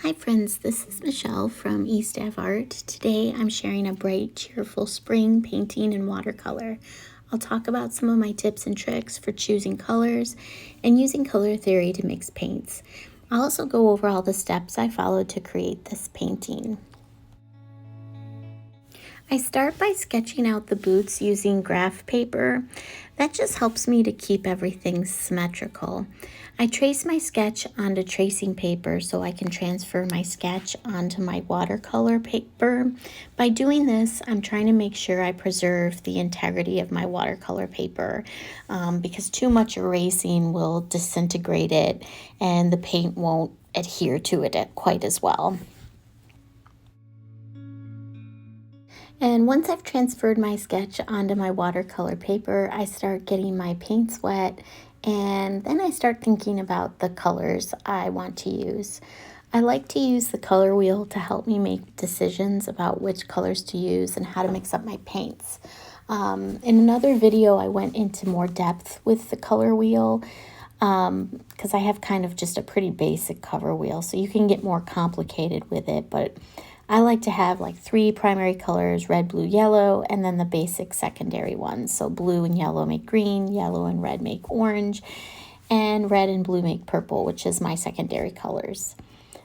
Hi friends, this is Michelle from East Ave Art. Today I'm sharing a bright, cheerful spring painting in watercolor. I'll talk about some of my tips and tricks for choosing colors and using color theory to mix paints. I'll also go over all the steps I followed to create this painting. I start by sketching out the boots using graph paper. That just helps me to keep everything symmetrical. I trace my sketch onto tracing paper so I can transfer my sketch onto my watercolor paper. By doing this, I'm trying to make sure I preserve the integrity of my watercolor paper because too much erasing will disintegrate it and the paint won't adhere to it quite as well. And once I've transferred my sketch onto my watercolor paper, I start getting my paints wet, and then I start thinking about the colors I want to use. I like to use the color wheel to help me make decisions about which colors to use and how to mix up my paints. In another video, I went into more depth with the color wheel because I have kind of just a pretty basic color wheel, so you can get more complicated with it, but I like to have like 3 primary colors, red, blue, yellow, and then the basic secondary ones. So blue and yellow make green, yellow and red make orange, and red and blue make purple, which is my secondary colors.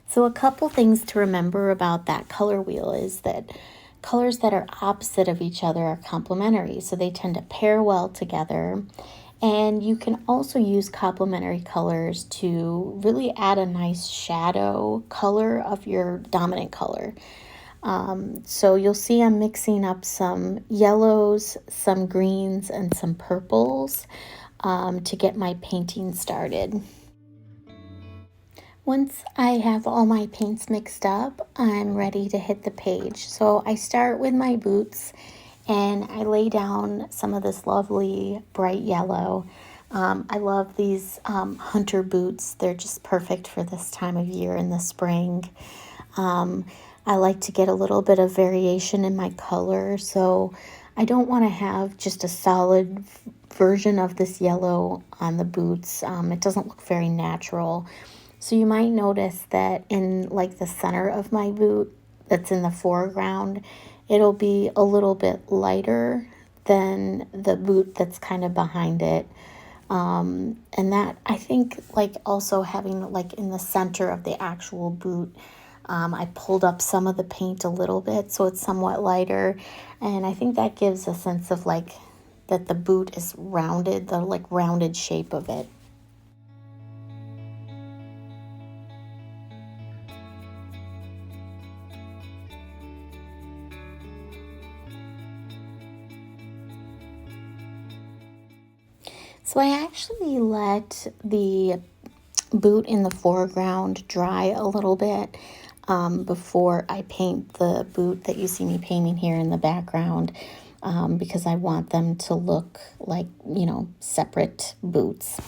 So a couple things to remember about that color wheel is that colors that are opposite of each other are complementary, so they tend to pair well together. And you can also use complementary colors to really add a nice shadow color of your dominant color. So you'll see I'm mixing up some yellows, some greens, and some purples to get my painting started. Once I have all my paints mixed up, I'm ready to hit the page. So I start with my boots and I lay down some of this lovely bright yellow. I love these hunter boots. They're just perfect for this time of year in the spring. I like to get a little bit of variation in my color, so I don't want to have just a solid version of this yellow on the boots. It doesn't look very natural. So you might notice that in like the center of my boot that's in the foreground, it'll be a little bit lighter than the boot that's kind of behind it. And that, I think, like also having like in the center of the actual boot, I pulled up some of the paint a little bit so it's somewhat lighter. And I think that gives a sense of like that the boot is rounded, the like rounded shape of it. So I actually let the boot in the foreground dry a little bit before I paint the boot that you see me painting here in the background because I want them to look like, separate boots.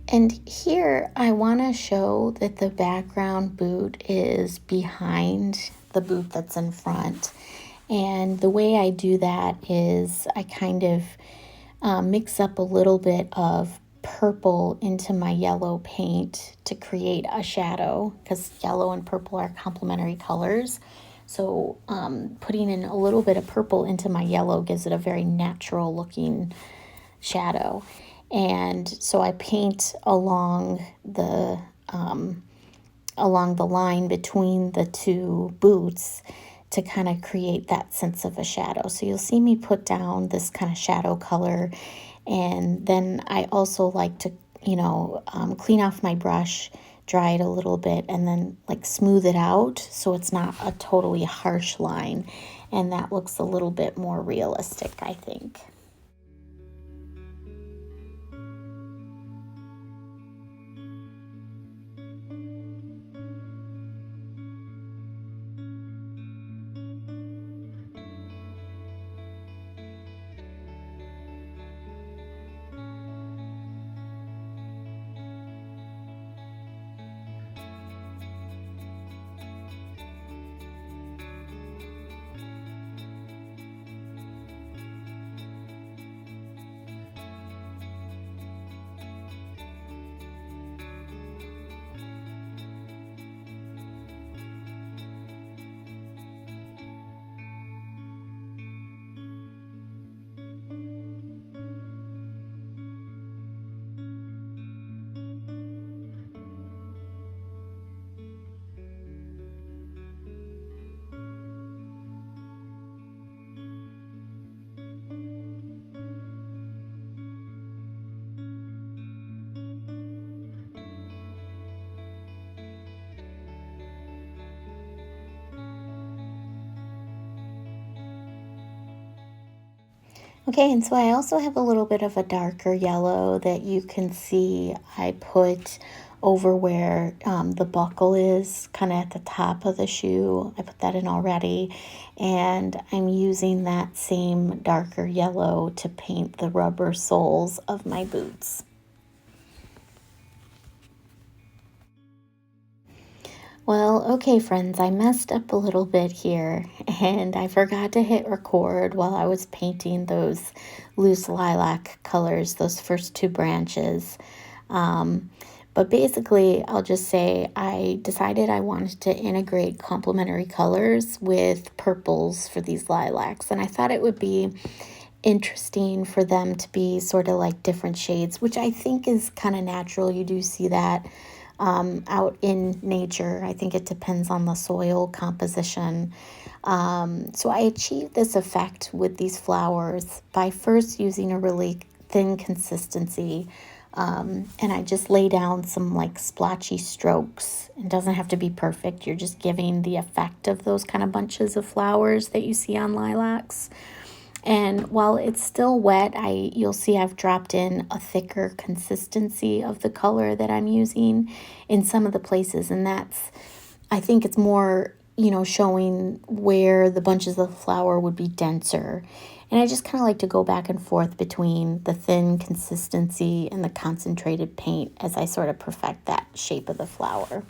And here I want to show that the background boot is behind the boot that's in front. And the way I do that is I kind of mix up a little bit of purple into my yellow paint to create a shadow because yellow and purple are complementary colors. So putting in a little bit of purple into my yellow gives it a very natural looking shadow. And so I paint along the line between the two boots to kind of create that sense of a shadow. So you'll see me put down this kind of shadow color And then I also like to, clean off my brush, dry it a little bit, and then like smooth it out so it's not a totally harsh line. And that looks a little bit more realistic, I think. Okay, and so I also have a little bit of a darker yellow that you can see I put over where the buckle is, kind of at the top of the shoe. I put that in already, and I'm using that same darker yellow to paint the rubber soles of my boots. Well, okay, friends, I messed up a little bit here and I forgot to hit record while I was painting those loose lilac colors, those first two branches. Um, but basically, I'll just say I decided I wanted to integrate complementary colors with purples for these lilacs, and I thought it would be interesting for them to be sort of like different shades, which I think is kind of natural. You do see that out in nature. I think it depends on the soil composition. So I achieved this effect with these flowers by first using a really thin consistency. And I just lay down some like splotchy strokes. It doesn't have to be perfect. You're just giving the effect of those kind of bunches of flowers that you see on lilacs. And while it's still wet, you'll see I've dropped in a thicker consistency of the color that I'm using in some of the places. And I think it's more, showing where the bunches of flower would be denser. And I just kind of like to go back and forth between the thin consistency and the concentrated paint as I sort of perfect that shape of the flower.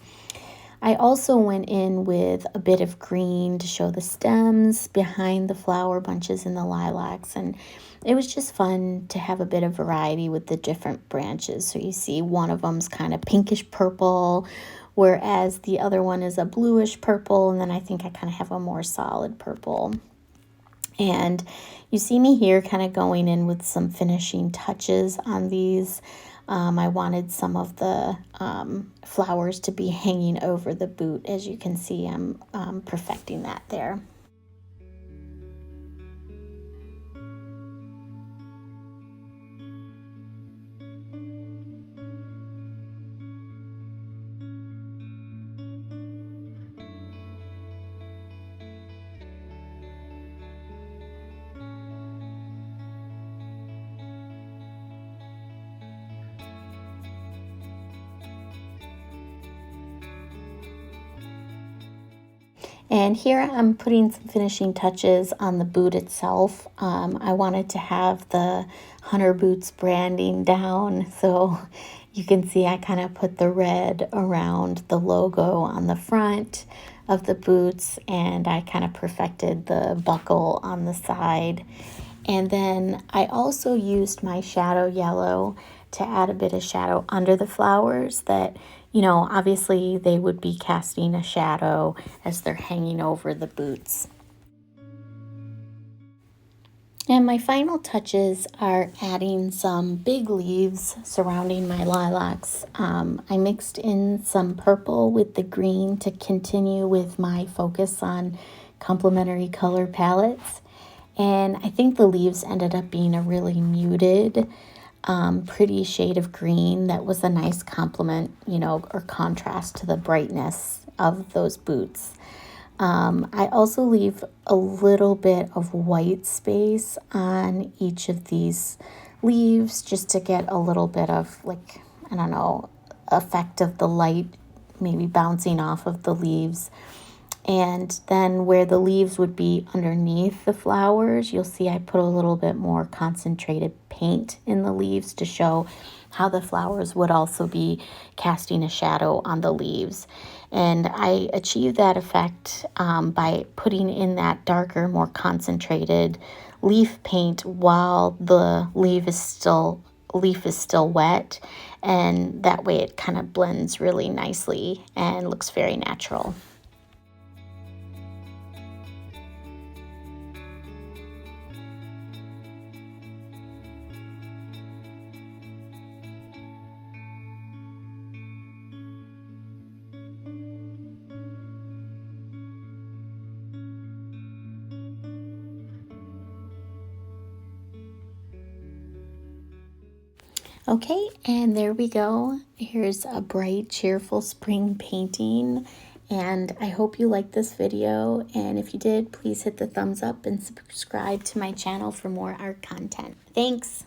I also went in with a bit of green to show the stems behind the flower bunches in the lilacs, and it was just fun to have a bit of variety with the different branches. So you see one of them's kind of pinkish purple, whereas the other one is a bluish purple, and then I think I kind of have a more solid purple. And you see me here kind of going in with some finishing touches on these. I wanted some of the flowers to be hanging over the boot. As you can see, I'm perfecting that there. And here I'm putting some finishing touches on the boot itself. I wanted to have the Hunter Boots branding down, so you can see I kind of put the red around the logo on the front of the boots, and I kind of perfected the buckle on the side. And then I also used my shadow yellow to add a bit of shadow under the flowers that, obviously they would be casting a shadow as they're hanging over the boots. And my final touches are adding some big leaves surrounding my lilacs. I mixed in some purple with the green to continue with my focus on complementary color palettes. And I think the leaves ended up being a really muted, pretty shade of green that was a nice complement, you know, or contrast to the brightness of those boots. I also leave a little bit of white space on each of these leaves just to get a little bit of, like, I don't know, effect of the light maybe bouncing off of the leaves. And then where the leaves would be underneath the flowers, you'll see I put a little bit more concentrated paint in the leaves to show how the flowers would also be casting a shadow on the leaves. And I achieved that effect by putting in that darker, more concentrated leaf paint while the leaf is still wet, and that way it kind of blends really nicely and looks very natural. Okay, and there we go. Here's a bright, cheerful spring painting. And I hope you liked this video. And if you did, please hit the thumbs up and subscribe to my channel for more art content. Thanks.